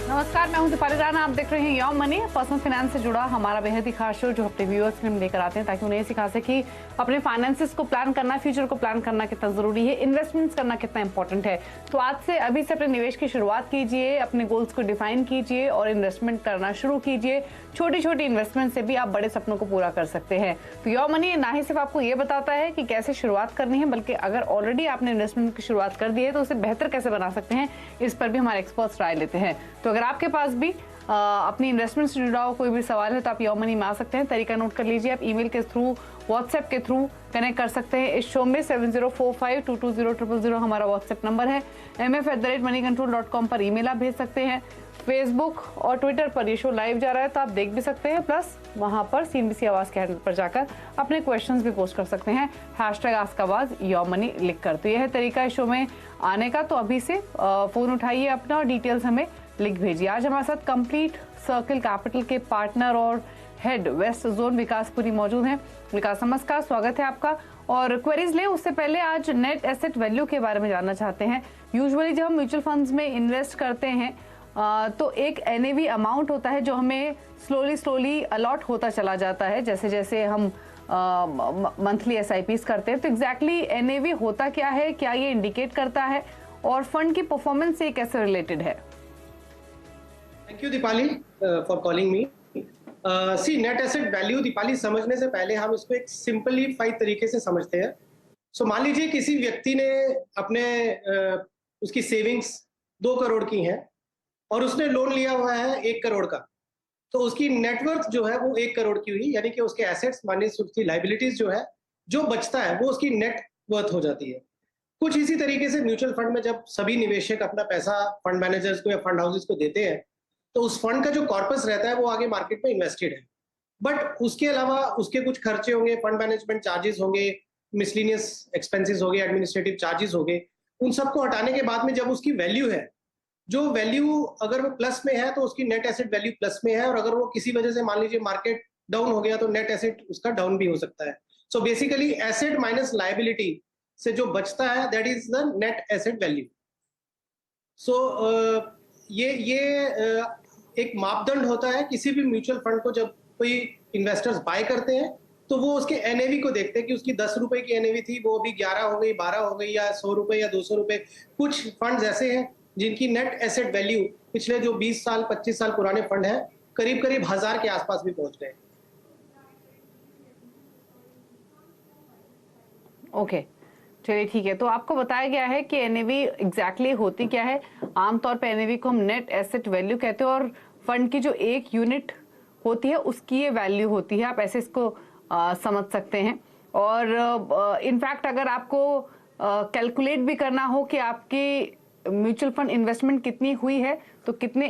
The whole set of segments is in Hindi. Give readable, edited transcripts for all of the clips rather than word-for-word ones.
नमस्कार, मैं हूं दीपाली राणा। आप देख रहे हैं योर मनी, पर्सनल फाइनेंस से जुड़ा हमारा बेहद ही खास शो जो अपने व्यूअर्स के लिए लेकर आते हैं ताकि उन्हें सिखा सके कि अपने फाइनेंसेस को प्लान करना, फ्यूचर को प्लान करना कितना जरूरी है, इन्वेस्टमेंट्स करना कितना इंपॉर्टेंट है। तो आज से अभी से अपने निवेश की शुरुआत कीजिए, अपने गोल्स को डिफाइन कीजिए और इन्वेस्टमेंट करना शुरू कीजिए। छोटी छोटी इन्वेस्टमेंट से भी आप बड़े सपनों को पूरा कर सकते हैं। तो योर मनी ना ही सिर्फ आपको ये बताता है कि कैसे शुरुआत करनी है, बल्कि अगर ऑलरेडी आपने इन्वेस्टमेंट की शुरुआत कर दी है तो उसे बेहतर कैसे बना सकते हैं, इस पर भी हमारे एक्सपर्ट्स राय लेते हैं। तो अगर आपके पास भी अपनी इन्वेस्टमेंट से जुड़ा हो कोई भी सवाल है तो आप योर मनी में आ सकते हैं। तरीका नोट कर लीजिए, आप ईमेल के थ्रू, व्हाट्सएप के थ्रू कनेक्ट कर सकते हैं इस शो में। 7045220000 हमारा व्हाट्सएप नंबर है। mf@moneycontrol.com पर ईमेल आप भेज सकते हैं। फेसबुक और ट्विटर पर ये शो लाइव जा रहा है तो आप देख भी सकते हैं, प्लस वहां पर CNBC आवाज के हैंडल पर जाकर अपने क्वेश्चंस भी पोस्ट कर सकते हैं #आस्कआवाज योर मनी लिखकर। तो यह है तरीका इस शो में आने का। तो अभी से फोन उठाइए अपना और डिटेल्स हमें लिख भेजिए। आज हमारे साथ कंप्लीट सर्कल कैपिटल के पार्टनर और हेड वेस्ट जोन विकास पुरी मौजूद हैं। विकास नमस्कार, स्वागत है आपका। और क्वेरीज ले उससे पहले आज नेट एसेट वैल्यू के बारे में जानना चाहते हैं। यूजुअली जब हम म्यूचुअल फंड्स में इन्वेस्ट करते हैं तो एक NAV अमाउंट होता है जो हमें स्लोली अलॉट होता चला जाता है जैसे जैसे हम मंथली SIPs करते हैं। तो एग्जैक्टली NAV होता क्या है, क्या ये इंडिकेट करता है और फंड की परफॉर्मेंस से कैसे रिलेटेड है? Thank you Deepali for calling me. See net asset value Deepali समझने से पहले हम इसको एक सिंपलीफाइड तरीके से समझते हैं। सो मान लीजिए किसी व्यक्ति ने अपने उसकी सेविंग्स 2 करोड़ की हैं और उसने लोन लिया हुआ है 1 करोड़ का, तो उसकी नेटवर्थ जो है वो 1 करोड़ की हुई, यानी कि उसके एसेट्स माइनस उसकी लाइबिलिटीज जो है, जो बचता है वो उसकी नेट वर्थ हो जाती है। कुछ इसी तरीके से म्यूचुअल फंड में जब सभी निवेशक अपना पैसा फंड मैनेजर्स को या फंड हाउसेस को देते हैं तो उस फंड का जो कॉर्पस रहता है वो आगे मार्केट में इन्वेस्टेड है। बट उसके अलावा उसके कुछ खर्चे होंगे, फंड मैनेजमेंट चार्जेस होंगे, मिसलिनियस एक्सपेंसेस हो गए, एडमिनिस्ट्रेटिव चार्जेस हो गए। उन सबको हटाने के बाद में जब उसकी वैल्यू है, जो वैल्यू अगर वो प्लस में है तो उसकी नेट एसेट वैल्यू प्लस में है, और अगर वो किसी वजह से मान लीजिए मार्केट डाउन हो गया तो नेट एसेट उसका डाउन भी हो सकता है। So basically asset minus liability से जो बचता है that is the net asset value. So ये एक मापदंड होता है किसी भी म्यूचुअल फंड को। जब कोई इन्वेस्टर्स बाय करते हैं तो वो उसके NAV को देखते हैं कि उसकी 10 रुपए की NAV थी, वो अभी 11 हो गई, 12 हो गई, या 100 रुपए या 200 रुपए। कुछ फंड्स ऐसे हैं जिनकी नेट एसेट वैल्यू पिछले जो 20 साल 25 साल पुराने फंड है करीब करीब 1000 के आसपास भी पहुंच गए। ओके, चलिए ठीक है। तो आपको बताया गया है कि NAV एग्जैक्टली होती क्या है। आमतौर पे NAV को हम नेट एसेट वैल्यू कहते हैं और फंड की जो एक यूनिट होती है उसकी ये वैल्यू होती है। आप ऐसे इसको समझ सकते हैं। और इनफैक्ट अगर आपको कैलकुलेट भी करना हो कि आपकी म्यूचुअल फंड इन्वेस्टमेंट कितनी हुई है तो कितने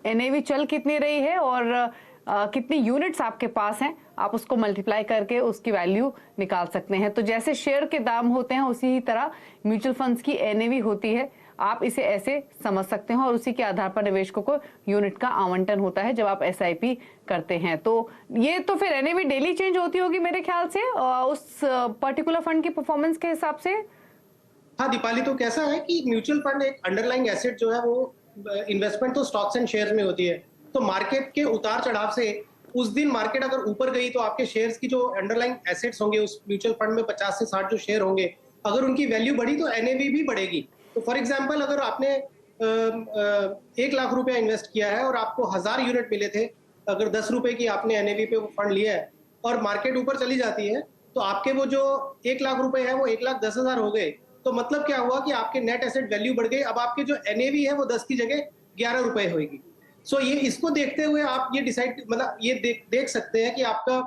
NAV चल कितनी रही है और कितनी यूनिट्स आपके पास हैं, आप उसको मल्टीप्लाई करके उसकी वैल्यू निकाल सकते हैं। तो जैसे शेयर के दाम होते हैं उसी ही तरह म्यूचुअल फंड्स की NAV होती है। आप इसे ऐसे समझ सकते हैं और उसी के आधार पर निवेशकों को यूनिट का आवंटन होता है जब आप SIP करते हैं। तो ये तो फिर NAV डेली चेंज होती होगी मेरे ख्याल से उस पर्टिकुलर फंड की परफॉर्मेंस के हिसाब से। हाँ दीपाली, तो कैसा है कि म्यूचुअल फंड एक अंडरलाइंग एसेट जो है वो इन्वेस्टमेंट तो स्टॉक्स एंड शेयर्स में होती है। तो मार्केट के उतार चढ़ाव से उस दिन मार्केट अगर ऊपर गई तो आपके शेयर्स की जो अंडरलाइंग एसेट्स होंगे उस म्यूचुअल फंड में 50 से 60 जो शेयर होंगे, अगर उनकी वैल्यू बढ़ी तो NAV भी बढ़ेगी। तो फॉर एग्जांपल अगर आपने 1 लाख रुपया इन्वेस्ट किया है और आपको 1000 यूनिट मिले थे, अगर 10 रुपए की आपने NAV पे वो फंड लिया है और मार्केट ऊपर चली जाती है तो आपके वो जो 1 लाख रुपए है वो 1,10,000 हो गए। तो मतलब क्या हुआ कि आपके नेट एसेट वैल्यू बढ़ गई। अब आपके जो NAV है वो 10 की जगह 11 रुपए होगी। सो ये इसको देखते हुए आप ये डिसाइड मतलब ये देख सकते हैं कि आपका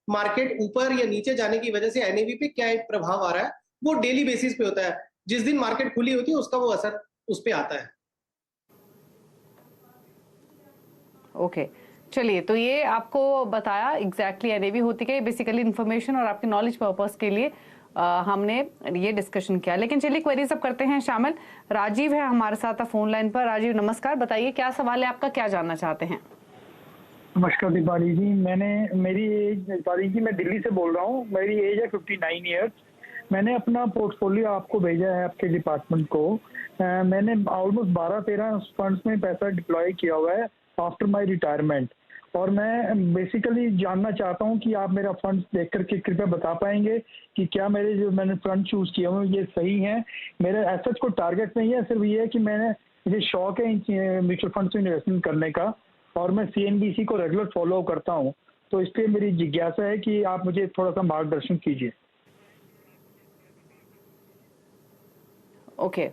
मार्केट ऊपर या नीचे जाने की वजह से NAV पे क्या एक प्रभाव आ रहा है। वो डेली बेसिस पे होता है, जिस दिन मार्केट खुली होती है उसका वो असर उस पे आता है। ओके, चलिए तो ये आपको बताया एग्जैक्टली NAV होती है। बेसिकली इन्फॉर्मेशन और आपके नॉलेज पर्पस के लिए हमने ये डिस्कशन किया। लेकिन चलिए क्वेरी सब करते हैं शामिल। राजीव है हमारे साथ फोन लाइन पर। राजीव नमस्कार, बताइए क्या सवाल है आपका, क्या जानना चाहते हैं? नमस्कार दीपाली जी, मेरी एज दीपाली जी, मैं दिल्ली से बोल रहा हूँ। मेरी एज है 59 ईयर्स। मैंने अपना पोर्टफोलियो आपको भेजा है, आपके डिपार्टमेंट को। मैंने ऑलमोस्ट 12-13 फंड्स में पैसा डिप्लॉय किया हुआ है आफ्टर माय रिटायरमेंट, और मैं बेसिकली जानना चाहता हूं कि आप मेरा फंड देख करके कृपया बता पाएंगे कि क्या मेरे जो मैंने फंड चूज किए हुए ये सही हैं। मेरे एसेट्स को टारगेट नहीं है, सिर्फ ये है कि मुझे शौक है म्यूचुअल फंड में इन्वेस्टमेंट करने का, और मैं CNBC को रेगुलर फॉलो करता हूँ, तो इसलिए मेरी जिज्ञासा है कि आप मुझे थोड़ा सा मार्गदर्शन कीजिए। ओके,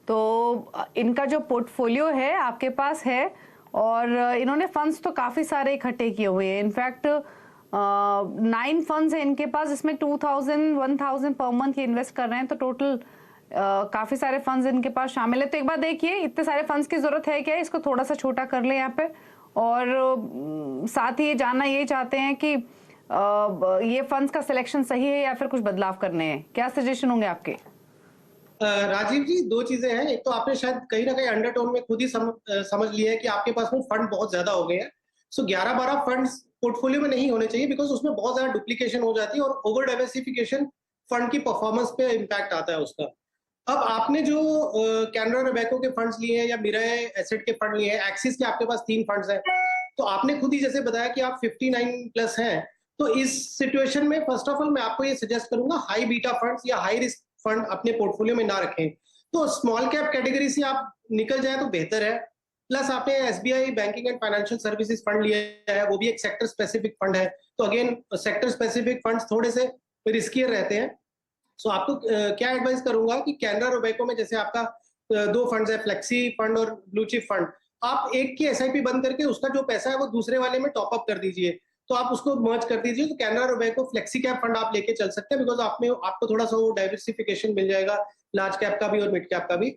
तो इनका जो पोर्टफोलियो है आपके पास है, और इन्होंने फंड्स तो काफी सारे इकट्ठे किए हुए हैं। इनफैक्ट 9 फंड्स हैं इनके पास, इसमें 2000-1000 पर मंथ ये इन्वेस्ट कर रहे हैं, तो टोटल काफी सारे फंड्स इनके पास शामिल है। तो एक बार देखिए, इतने सारे फंड्स की जरूरत है क्या, इसको थोड़ा सा छोटा कर ले यहाँ पे। और साथ ही ये जानना ये चाहते हैं कि ये फंड्स का सिलेक्शन सही है या फिर कुछ बदलाव करने हैं, क्या सजेशन होंगे आपके? राजीव जी, दो चीजें हैं। एक तो आपने शायद कहीं ना कहीं अंडरटोन में खुद ही समझ लिया है कि आपके पास में फंड बहुत ज्यादा हो गए हैं। सो 11-12 फंड्स पोर्टफोलियो में नहीं होने चाहिए, बिकॉज उसमें बहुत ज्यादा डुप्लीकेशन हो जाती है और ओवर डाइवर्सिफिकेशन फंड की परफॉर्मेंस पे इम्पैक्ट आता है उसका। अब आपने जो कैनरा रोबेको के फंड्स लिए हैं या मिराय एसेट के फंड लिए हैं, एक्सिस के आपके पास 3 फंड्स हैं, तो आपने खुद ही जैसे बताया कि आप 59 प्लस हैं, तो इस सिचुएशन में फर्स्ट ऑफ ऑल मैं आपको ये सजेस्ट करूंगा हाई बीटा फंड्स या हाई रिस्क फंड अपने पोर्टफोलियो में ना रखें। तो स्मॉल कैप कैटेगरी से आप निकल जाए तो बेहतर है। प्लस आपने SBI banking and financial services fund लिया है, वो भी एक सेक्टर स्पेसिफिक फंड है, तो अगेन सेक्टर स्पेसिफिक फंड्स थोड़े से रिस्कियर रहते हैं। सो आपको क्या एडवाइस करूंगा कि कैनरा रोबेको में जैसे आपका 2 फंड्स है, फ्लेक्सी फंड और ब्लू चिप फंड, आप एक की SIP बंद करके उसका जो पैसा है वो दूसरे वाले में टॉप अप कर दीजिए, तो आप उसको मर्ज कर दीजिए। तो Canara Robeco flexi cap fund आप लेके चल सकते हैं, बिकॉज आपको थोड़ा सा वो डाइवर्सिफिकेशन मिल जाएगा, लार्ज कैप का भी और मिड कैप का भी।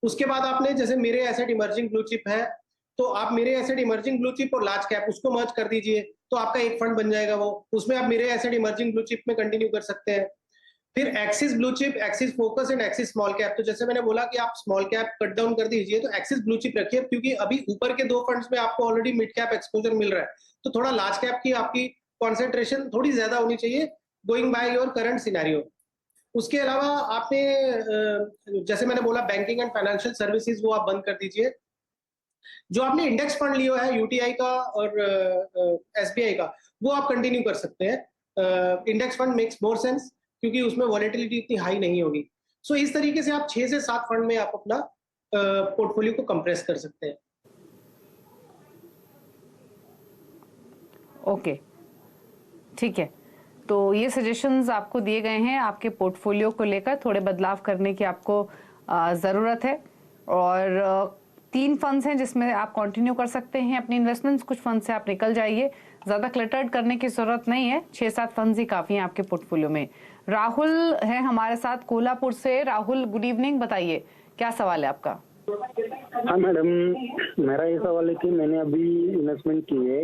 उसके बाद आपने जैसे मेरे एसेट इमर्जिंग ब्लू चिप है, तो आप मेरे एसेट इमर्जिंग ब्लू चिप और लार्ज कैप उसको मर्ज कर दीजिए, तो आपका एक फंड बन जाएगा वो। उसमें आप मेरे एसेट इमर्जिंग ब्लू चिप में कंटिन्यू कर सकते हैं। फिर axis blue chip, axis focus and axis small cap, तो जैसे मैंने बोला कि आप स्मॉल कैप कट डाउन कर दीजिए, तो एक्सिस ब्लू चिप रखिए, क्योंकि अभी ऊपर के 2 फंड्स में आपको ऑलरेडी मिड कैप एक्सपोजर मिल रहा है, तो थोड़ा लार्ज कैप की आपकी कॉन्सेंट्रेशन थोड़ी ज्यादा होनी चाहिए going by your current scenario. उसके अलावा आपने जैसे मैंने बोला बैंकिंग एंड फाइनेंशियल सर्विसेज वो आप बंद कर दीजिए। जो आपने इंडेक्स फंड लिया है UTI का और SBI का, वो आप कंटिन्यू कर सकते हैं। Index fund makes more sense, क्योंकि उसमें वॉलेटिलिटी इतनी हाई नहीं होगी। सो इस तरीके से आप 6 से 7 फंड में आप अपना पोर्टफोलियो को कंप्रेस कर सकते हैं। ओके, ठीक है, तो ये सजेशंस आपको दिए गए हैं आपके पोर्टफोलियो को लेकर थोड़े बदलाव करने की आपको ज़रूरत है। और 3 फंड्स हैं जिसमें आप कंटिन्यू कर सकते हैं अपनी इन्वेस्टमेंट्स, कुछ फंड से आप निकल जाइए, ज़्यादा क्लटर्ड करने की ज़रूरत नहीं है, 6-7 फंड्स ही काफ़ी हैं आपके पोर्टफोलियो में। राहुल है हमारे साथ कोल्हापुर से। राहुल, गुड इवनिंग, बताइए क्या सवाल है आपका? हाँ मैडम, मेरा ये सवाल है कि मैंने अभी इन्वेस्टमेंट की है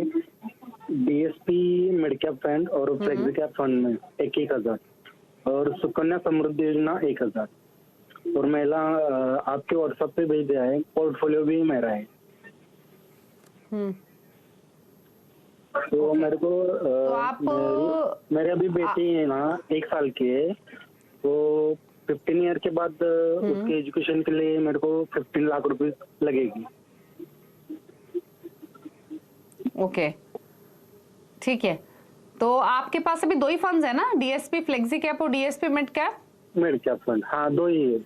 DSP मिड कैप फंड और फ्लेक्सी कैप फंड में 1,000 और सुकन्या समृद्धि योजना 1,000, और महिला आपके व्हाट्सएप पे भेज दिया है, पोर्टफोलियो भी मेरा है। तो मेरे को तो आप मेरे अभी बेटी है ना 1 साल की है, तो 15 ईयर के बाद उसके एजुकेशन के लिए मेरे को 15 लाख रुपए लगेगी। ओके, ठीक है, तो आपके पास अभी 2 ही फंड्स है ना, DSP फ्लेक्सी कैप और DSP mid cap? Mid cap fund, हाँ 2 ही है।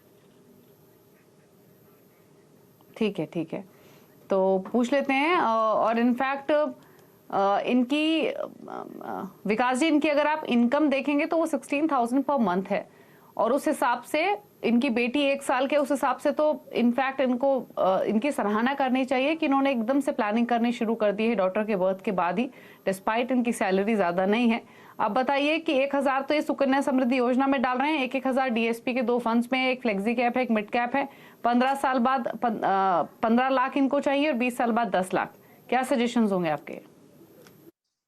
ठीक है, ठीक है, तो पूछ लेते हैं। और इनफैक्ट इनकी विकास जी, इनकी अगर आप इनकम देखेंगे तो वो 16,000 पर मंथ है, और उस हिसाब से इनकी बेटी 1 साल के, उस हिसाब से तो इनफैक्ट इनको इनकी सराहना करनी चाहिए कि इन्होंने एकदम से प्लानिंग करनी शुरू कर दी है डॉटर के बर्थ के बाद ही, डिस्पाइट इनकी सैलरी ज्यादा नहीं है। अब बताइए कि 1,000 तो ये सुकन्या समृद्धि योजना में डाल रहे हैं, 1,000 DSP के 2 फंड्स में, एक फ्लेक्सी कैप है, एक मिड कैप है। 15 साल बाद 15 लाख इनको चाहिए और 20 साल बाद 10 लाख। क्या सजेशंस होंगे आपके?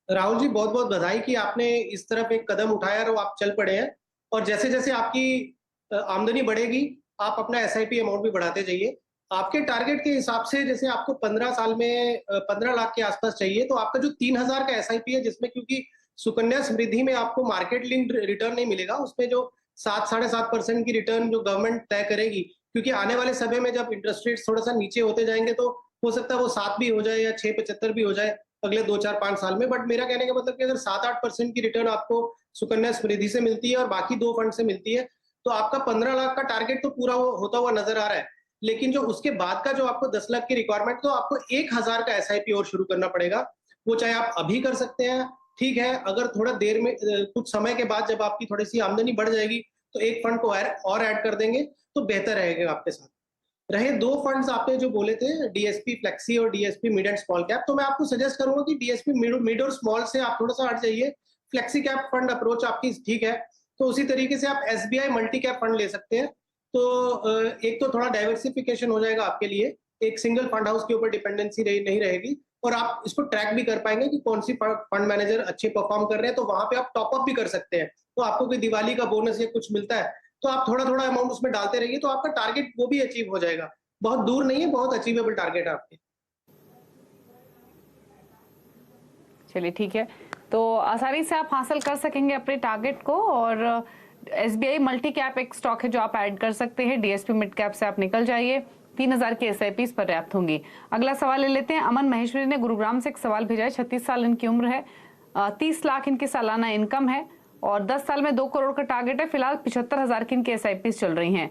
राहुल जी, बहुत बहुत बधाई कि आपने इस तरफ एक कदम उठाया और आप चल पड़े हैं, और जैसे जैसे आपकी आमदनी बढ़ेगी आप अपना SIP अमाउंट भी बढ़ाते जाइए। आपके टारगेट के हिसाब से जैसे आपको 15 साल में 15 लाख के आसपास चाहिए, तो आपका जो 3,000 का SIP है, जिसमें क्योंकि सुकन्या समृद्धि में आपको मार्केट लिंक्ड रिटर्न नहीं मिलेगा, उसमें जो 7-7.5% की रिटर्न जो गवर्नमेंट तय करेगी, क्योंकि आने वाले समय में जब इंटरेस्ट रेट थोड़ा सा नीचे होते जाएंगे तो हो सकता है वो 7 भी हो जाए या 6.75 भी हो जाए अगले 2-4-5 साल में। बट मेरा कहने का मतलब कि अगर 7-8% की रिटर्न आपको सुकन्या समृद्धि से मिलती है और बाकी 2 फंड से मिलती है, तो आपका 15 लाख का टारगेट तो पूरा होता हुआ नजर आ रहा है। लेकिन जो उसके बाद का जो आपको 10 लाख की रिक्वायरमेंट, तो आपको 1000 का एसआईपी और शुरू करना पड़ेगा। वो चाहे आप अभी कर सकते हैं, ठीक है, अगर थोड़ा देर में कुछ समय के बाद जब आपकी थोड़ी सी आमदनी बढ़ जाएगी तो एक फंड को और ऐड कर देंगे तो बेहतर रहेगा आपके साथ। रहे 2 फंड्स आपने जो बोले थे, डीएसपी फ्लेक्सी और DSP mid and small cap, तो मैं आपको सजेस्ट करूंगा कि डीएसपी मिड और स्मॉल से आप थोड़ा सा हट जाइए। फ्लेक्सी कैप फंड अप्रोच आपकी ठीक है, तो उसी तरीके से आप एसबीआई मल्टी कैप फंड ले सकते हैं। तो एक तो थोड़ा डाइवर्सिफिकेशन हो जाएगा आपके लिए, एक सिंगल फंड हाउस के ऊपर डिपेंडेंसी नहीं रहेगी, और आप इसको ट्रैक भी कर पाएंगे कि कौन सी फंड मैनेजर अच्छे परफॉर्म कर रहे हैं, तो वहां पे आप टॉप अप भी कर सकते हैं। तो आपको कोई दिवाली का बोनस या कुछ मिलता है तो आप थोड़ा थोड़ा अमाउंट उसमें डालते रहिए, तो आपका टारगेट वो भी अचीव हो जाएगा। बहुत दूर नहीं है, बहुत अचीवेबल टारगेट है आपके। चलिए ठीक है, तो आसानी से आप हासिल कर सकेंगे अपने टारगेट को। और एसबीआई मल्टी कैप एक स्टॉक है जो आप ऐड कर सकते हैं। डीएसपी मिड कैप से आप निकल जाइए, 3000 की एसआईपी पर्याप्त होंगी। अगला सवाल ले लेते हैं। अमन महेश्वरी ने गुरुग्राम से एक सवाल भेजा है। 36 साल इनकी उम्र है, 30 लाख इनकी सालाना इनकम है और 10 साल में 2 करोड़ का टारगेट है। फिलहाल 75,000 की इनकी एसआईपी चल रही हैं।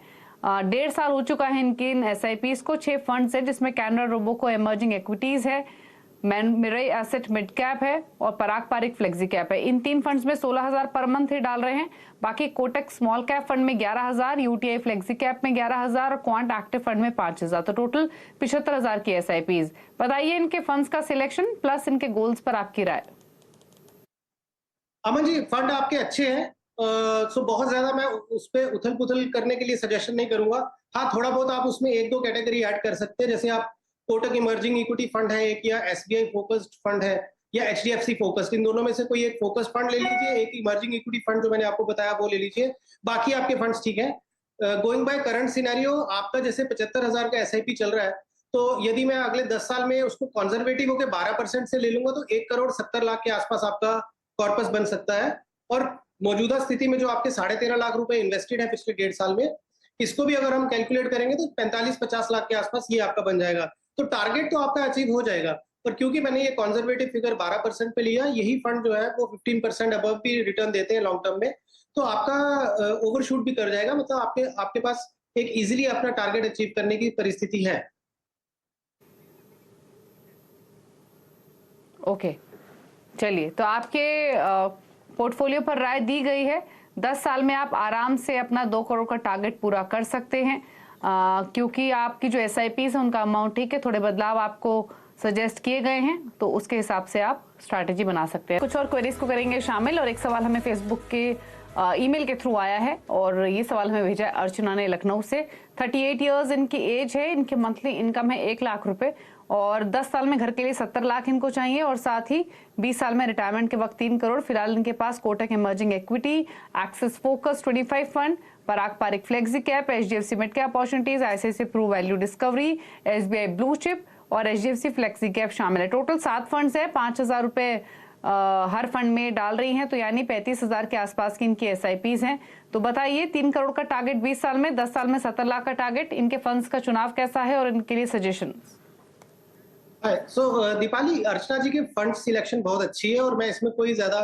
1.5 साल हो चुका है इनकी इन एसआईपी को। 6 फंड्स है जिसमें कैनरा रोबोको इमर्जिंग एक्विटीज है, मिरई एसेट मिड कैप है और पराग पारिक फ्लेक्सी कैप है। इन 3 फंड्स में 16,000 पर मंथ ही डाल रहे हैं। बाकी कोटक स्मॉल कैप फंड में 11,000, यूटीआई फ्लेक्सी कैप में 11,000 और क्वांट एक्टिव फंड में 5,000, तो टोटल 75,000 की एसआईपीज। बताइए इनके फंड्स का सिलेक्शन प्लस इनके गोल्स पर आपकी राय। अमन जी, फंड आपके अच्छे हैं, सो बहुत ज्यादा मैं उस पर उथल पुथल करने के लिए सजेशन नहीं करूंगा। हाँ, थोड़ा बहुत आप उसमें 1-2 कैटेगरी ऐड कर सकते हैं, जैसे आप कोटक इमर्जिंग इक्विटी फंड है एक, या एसबीआई फोकस्ड फंड है, या एचडीएफसी फोकस्ड, इन दोनों में से कोई एक फोकस फंड ले लीजिए, एक इमर्जिंग इक्विटी फंड जो मैंने आपको बताया वो ले लीजिए। बाकी आपके फंड्स ठीक है। गोइंग बाय करंट सिनेरियो, आपका जैसे 75,000 का एसआईपी चल रहा है, तो यदि मैं अगले 10 साल में उसको कंजर्वेटिव होकर 12% से ले लूंगा तो 1,70,00,000 के आसपास आपका कॉर्पस बन सकता है। और मौजूदा स्थिति में जो आपके 13.5 लाख रुपए इन्वेस्टेड है पिछले 1.5 साल में, इसको भी अगर हम कैलकुलेट करेंगे तो 45-50 लाख के आसपास ये आपका बन जाएगा। तो टारगेट तो आपका अचीव हो जाएगा, पर क्योंकि मैंने ये कंजर्वेटिव फिगर 12% पे लिया, यही फंड जो है वो 15% अबव भी रिटर्न देते हैं लॉन्ग टर्म में, तो आपका ओवरशूट भी कर जाएगा। मतलब आपके पास एक इजीली अपना टारगेट अचीव करने की परिस्थिति है। ओके, चलिए, तो आपके पोर्टफोलियो पर राय दी गई है। 10 साल में आप आराम से अपना 2 करोड़ का टारगेट पूरा कर सकते हैं, क्योंकि आपकी जो एसआईपीज है उनका अमाउंट ठीक है, थोड़े बदलाव आपको सजेस्ट किए गए हैं, तो उसके हिसाब से आप स्ट्रैटेजी बना सकते हैं। कुछ और क्वेरीज को करेंगे शामिल, और एक सवाल हमें फेसबुक के ईमेल के थ्रू आया है, और ये सवाल हमें भेजा है अर्चना ने लखनऊ से। 38 इयर्स इनकी एज है, इनकी मंथली इनकम है 1 लाख रुपए, और 10 साल में घर के लिए 70 लाख इनको चाहिए, और साथ ही 20 साल में रिटायरमेंट के वक्त 3 करोड़। फिलहाल इनके पास Kotak emerging equity, Axis focus 25 fund, Parag Parikh flexi cap, HDFC mid cap opportunities, ICICI Pru value discovery, SBI blue chip और एचडीएफसी फ्लेक्सी कैप शामिल है। टोटल 7 फंड्स है, 5,000 रुपए हर फंड में डाल रही हैं, तो यानी 35,000 के आसपास की इनकी एसआईपीज हैं। तो बताइए 3 करोड़ का टारगेट 20 साल में, 10 साल में 70 लाख का टारगेट, इनके फंड्स का चुनाव कैसा है और इनके लिए सजेशन। सो दीपाली, अर्चना जी के फंड सिलेक्शन बहुत अच्छी है और मैं इसमें कोई ज्यादा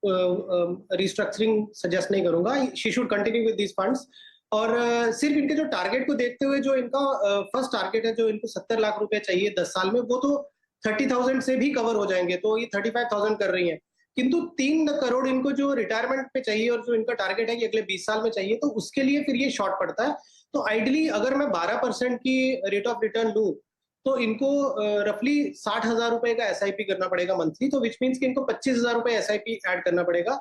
रिस्ट्रक्चरिंग सजेस्ट नहीं करूंगा। She should continue with these funds. और सिर्फ इनके जो टारगेट को देखते हुए, जो इनका फर्स्ट टारगेट है, जो इनको 70 लाख रुपए चाहिए 10 साल में, वो तो 30,000 से भी कवर हो जाएंगे, तो ये 35,000 कर रही हैं। किंतु 3 करोड़ इनको जो रिटायरमेंट पे चाहिए और जो इनका टारगेट है कि अगले 20 साल में चाहिए, तो उसके लिए फिर ये शॉर्ट पड़ता है। तो आइडियली अगर मैं 12% की रेट ऑफ रिटर्न लूं तो इनको रफली 60,000 रुपए का एसआईपी करना पड़ेगा मंथली, तो विच मीन्स कि इनको 25,000 रुपए एसआईपी ऐड करना पड़ेगा।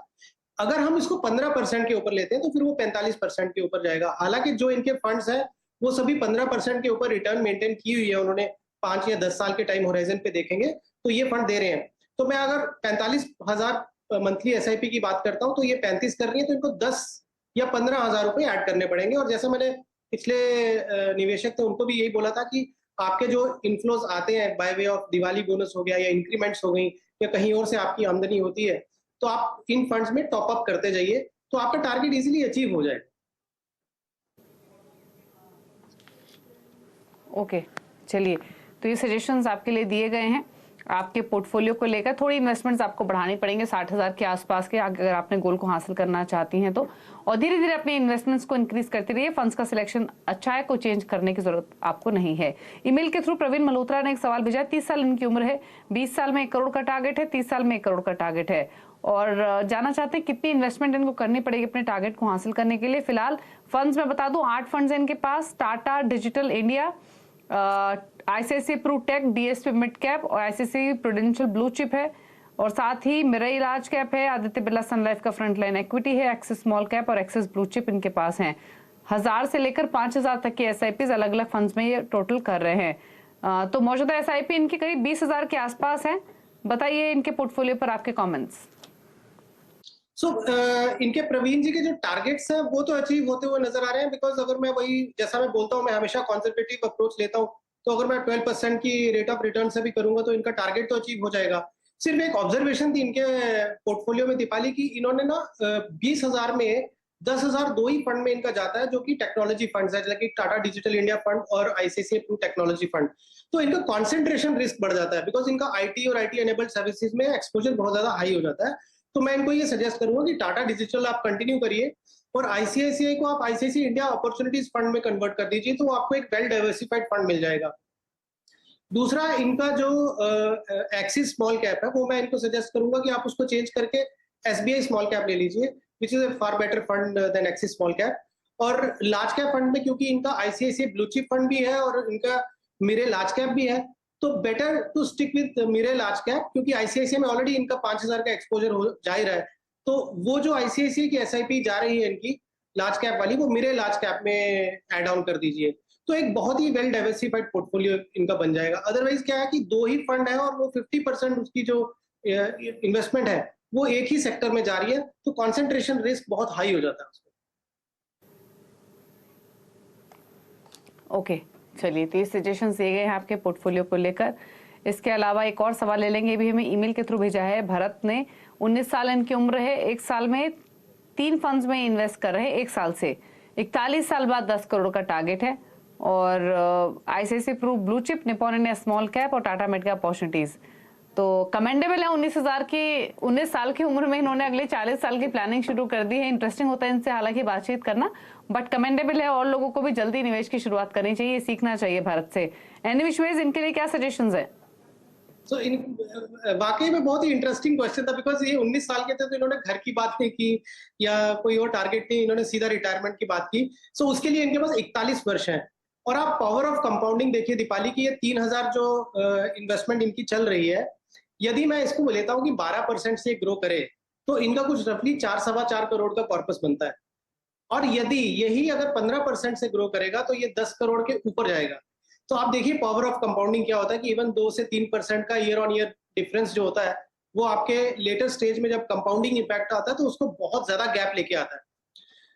अगर हम इसको 15% के ऊपर लेते हैं तो फिर वो 45% के ऊपर जाएगा। हालांकि जो इनके फंड्स हैं वो सभी 15% के ऊपर रिटर्न मेंटेन की हुई है, उन्होंने 5 या 10 साल के टाइम होराइजन पे देखेंगे तो ये फंड दे रहे हैं। तो मैं अगर 45,000 मंथली एसआईपी की बात करता हूँ तो ये 35 कर रही है, तो इनको 10 या 15,000 रुपए ऐड करने पड़ेंगे। और जैसा मैंने पिछले निवेशक थे उनको भी यही बोला था कि आपके जो इनफ्लोज आते हैं by way of Diwali bonus हो गया या इंक्रीमेंट्स हो गई या कहीं और से आपकी आमदनी होती है, तो आप इन फंड्स में टॉप अप करते जाइए, तो आपका टारगेट इजीली अचीव हो जाएगा। ओके, चलिए, तो ये सजेशंस आपके लिए दिए गए हैं। आपके पोर्टफोलियो को लेकर थोड़ी इन्वेस्टमेंट्स आपको बढ़ानी पड़ेंगे 60,000 के आसपास के, अगर आपने गोल को हासिल करना चाहती हैं तो, और धीरे धीरे अपने इन्वेस्टमेंट्स को इंक्रीज करते रहिए। फंड्स का सिलेक्शन अच्छा है, कोई चेंज करने की जरूरत आपको नहीं है। ईमेल के थ्रू प्रवीण मल्होत्रा ने एक सवाल भेजा। 30 साल इनकी उम्र है, 20 साल में 1 करोड़ का टारगेट है, 30 साल में 1 करोड़ का टारगेट है, और जानना चाहते हैं कितनी इन्वेस्टमेंट इनको करनी पड़ेगी अपने टारगेट को हासिल करने के लिए। फिलहाल फंड्स में बता दूं 8 फंड्स हैं इनके पास। Tata digital India, ICICI pru tech, DSP mid cap और आईसीआईसीआई प्रूडेंशियल ब्लू चिप है, और साथ ही मिराई लार्ज कैप है, आदित्य बिरला सन लाइफ का फ्रंटलाइन इक्विटी है, एक्सिस स्मॉल कैप और एक्सिस ब्लू चिप इनके पास हैं। 1000 से लेकर 5000 तक की एसआईपी अलग अलग फंड्स में ये टोटल कर रहे हैं। तो मौजूदा एसआईपी इनकी करीब 20,000 के आसपास है। बताइए इनके पोर्टफोलियो पर आपके कमेंट्स। इनके प्रवीण जी के जो टारगेट्स हैं वो तो अचीव होते हुए नजर आ रहे हैं, बिकॉज अगर मैं वही जैसा मैं बोलता हूँ, मैं हमेशा कंजर्वेटिव अप्रोच लेता हूँ, तो अगर मैं 12% की रेट ऑफ रिटर्न से भी करूंगा तो इनका टारगेट तो अचीव हो जाएगा। सिर्फ एक ऑब्जर्वेशन थी इनके पोर्टफोलियो में दीपाली की, इन्होंने ना 20,000 में 10,000 दो ही फंड में इनका जाता है, जो कि टेक्नोलॉजी फंड है, जैसे कि टाटा डिजिटल इंडिया फंड और आईसीआईसीआई प्रू टेक्नोलॉजी फंड। तो इनका कॉन्सेंट्रेशन रिस्क बढ़ जाता है, बिकॉज इनका आईटी और आईटी एनेबल्ड सर्विसेज में एक्सपोजर बहुत ज्यादा हाई हो जाता है। तो मैं इनको ये सजेस्ट करूंगा कि टाटा डिजिटल आप कंटिन्यू करिए, और आईसीआईसीआई को आप आईसीआईसीआई इंडिया अपॉर्चुनिटीज फंड में कन्वर्ट कर दीजिए, तो आपको एक वेल डाइवर्सिफाइड फंड मिल जाएगा। दूसरा, इनका जो एक्सिस स्मॉल कैप है, वो मैं इनको सजेस्ट करूंगा कि आप उसको चेंज करके एसबीआई स्मॉल कैप ले लीजिए, which is a far better fund than Axis small cap. और लार्ज कैप फंड में क्योंकि इनका आईसीआईसीआई ब्लू चिप फंड भी है और इनका मिरे लार्ज कैप भी है, तो better to stick with Mirae large cap, क्योंकि आईसीआईसीआई में ऑलरेडी इनका 5,000 का एक्सपोजर हो जा ही रहा है। तो वो जो आईसीआईसीआई की एसआईपी जा रही है इनकी लार्ज कैप वाली, वो मिरे लार्ज कैप में ऐड ऑन कर दीजिए, तो एक बहुत ही वेल डाइवर्सिफाइड पोर्टफोलियो इनका बन जाएगा। अदरवाइज क्या है कि 2 ही फंड है और वो 50% उसकी जो इन्वेस्टमेंट है वो एक ही सेक्टर में जा रही है, तो कॉन्सेंट्रेशन रिस्क बहुत हाई हो जाता है उसमें। ओके, चलिए, तो ये सजेशंस दिए गए हैं आपके पोर्टफोलियो को लेकर। इसके अलावा एक और सवाल ले लेंगे, भी हमें ईमेल के थ्रू भेजा है। भरत ने 19 साल इनकी उम्र है, 1 साल में 3 फंड्स में इन्वेस्ट कर रहे हैं 1 साल से, 41 साल बाद 10 करोड़ का टारगेट है, और ICICI Pru Bluechip, Nippon India small cap और टाटा मिड कैप अपॉर्चुनिटीज। तो कमेंडेबल है 19 साल की उम्र में इन्होंने अगले 40 साल की प्लानिंग शुरू कर दी है। इंटरेस्टिंग होता है इनसे हालांकि बातचीत करना, बट कमेंडेबल है, और लोगों को भी जल्दी निवेश की शुरुआत करनी चाहिए, सीखना चाहिए भारत से। एनीवेज इनके लिए क्या सजेशंस है? तो वाकई में बहुत ही इंटरेस्टिंग क्वेश्चन था, बिकॉज ये 19 साल के थे तो इन्होंने घर की बात नहीं की या कोई और टारगेट नहीं, इन्होंने सीधा रिटायरमेंट की बात की। सो उसके लिए इनके पास 41 वर्ष हैं, और आप पावर ऑफ कंपाउंडिंग देखिए दीपाली की, ये 3,000 जो इन्वेस्टमेंट इनकी चल रही है, यदि मैं इसको लेता हूँ कि 12% से ग्रो करे, तो इनका कुछ रफली 4-4.25 करोड़ का कॉर्पस बनता है, और यदि यही अगर 15% से ग्रो करेगा तो ये 10 करोड़ के ऊपर जाएगा। तो आप देखिए पावर ऑफ कंपाउंडिंग क्या होता है कि इवन 2 से 3% का ईयर ऑन ईयर डिफरेंस जो होता है, वो आपके लेटर स्टेज में जब कंपाउंडिंग इम्पैक्ट आता है तो उसको बहुत ज्यादा गैप लेके आता है।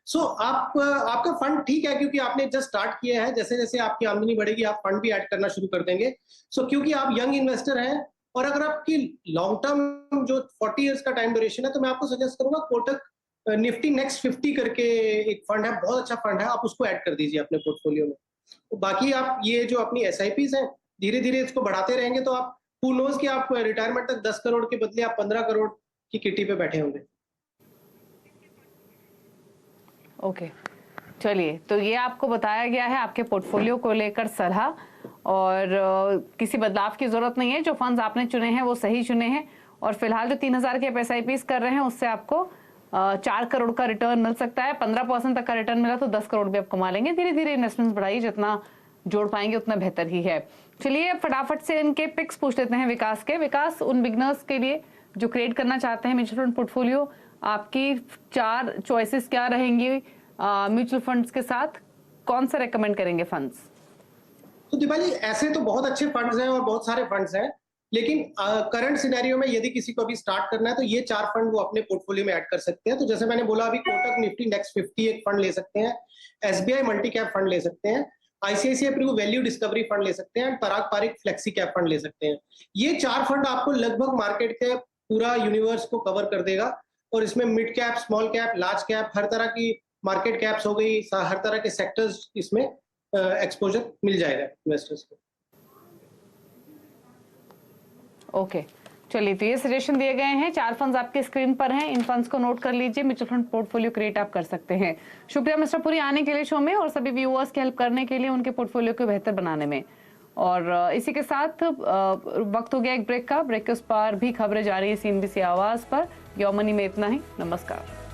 सो आपका फंड ठीक है, क्योंकि आपने जस्ट स्टार्ट किया है, जैसे जैसे आपकी आमदनी बढ़ेगी आप फंड भी ऐड करना शुरू कर देंगे। सो क्योंकि आप यंग इन्वेस्टर हैं, और अगर आपकी लॉन्ग टर्म जो 40 इयर्स का टाइम ड्यूरेशन है, तो मैं आपको सजेस्ट करूंगा कोटक निफ्टी नेक्स्ट 50 करके एक फंड है, बहुत अच्छा फंड है, आप उसको ऐड कर दीजिए अपने पोर्टफोलियो में। तो बाकी आप ये जो अपनी एसआईपीज हैं, धीरे धीरे इसको बढ़ाते रहेंगे, तो आप हू नोज कि आप रिटायरमेंट तक 10 करोड़ के बदले आप 15 करोड़ की किटी पे बैठे होंगे। ओके, चलिए, तो ये आपको बताया गया है आपके पोर्टफोलियो को लेकर सलाह, और किसी बदलाव की जरूरत नहीं है। जो फंड्स आपने चुने हैं वो सही चुने हैं, और फिलहाल जो 3,000 के एसआईपीज कर रहे हैं उससे आपको 4 करोड़ का रिटर्न मिल सकता है। 15% तक का रिटर्न मिला तो 10 करोड़ भी आप कमा लेंगे। धीरे धीरे इन्वेस्टमेंट बढ़ाइए, जितना जोड़ पाएंगे उतना बेहतर ही है। चलिए फटाफट से इनके पिक्स पूछ लेते हैं विकास के। विकास, उन बिगनर्स के लिए जो क्रिएट करना चाहते हैं म्यूचुअल फंड पोर्टफोलियो, आपकी 4 चॉइसेस क्या रहेंगी म्यूचुअल फंड्स के साथ? कौन सा रेकमेंड करेंगे फंड्स? तो दीपाली, ऐसे तो बहुत अच्छे फंड्स हैं और बहुत सारे फंड्स हैं, लेकिन करंट सिनेरियो में यदि किसी को अभी स्टार्ट करना है तो ये 4 फंड वो अपने पोर्टफोलियो में ऐड कर सकते हैं। तो जैसे मैंने बोला, अभी कोटक निफ्टी नेक्स्ट 50 एक फंड ले सकते हैं, एसबीआई मल्टी कैप फंड ले सकते हैं, ICICI Pru value discovery fund ले सकते हैं, Parag Parikh flexi cap fund ले सकते हैं। ये 4 फंड आपको लगभग मार्केट के पूरा यूनिवर्स को कवर कर देगा। और इसमें mid cap, small cap, large cap, हर तरह की मार्केट कैप्स हो गई, हर तरह के सेक्टर्स इसमें एक्सपोजर मिल जाएगा इन्वेस्टर्स को। ओके, चलिए, तो ये सजेशन दिए गए हैं। 4 फंड्स आपके स्क्रीन पर हैं, इन फंड्स को नोट कर लीजिए, म्यूचुअल फंड पोर्टफोलियो क्रिएट आप कर सकते हैं। शुक्रिया मिस्टर पुरी आने के लिए शो में और सभी व्यूअर्स की हेल्प करने के लिए उनके पोर्टफोलियो को बेहतर बनाने में। और इसी के साथ वक्त हो गया एक ब्रेक का। ब्रेक के उस पार भी खबरें जारी है CNBC आवाज पर। योर मनी में इतना ही। नमस्कार।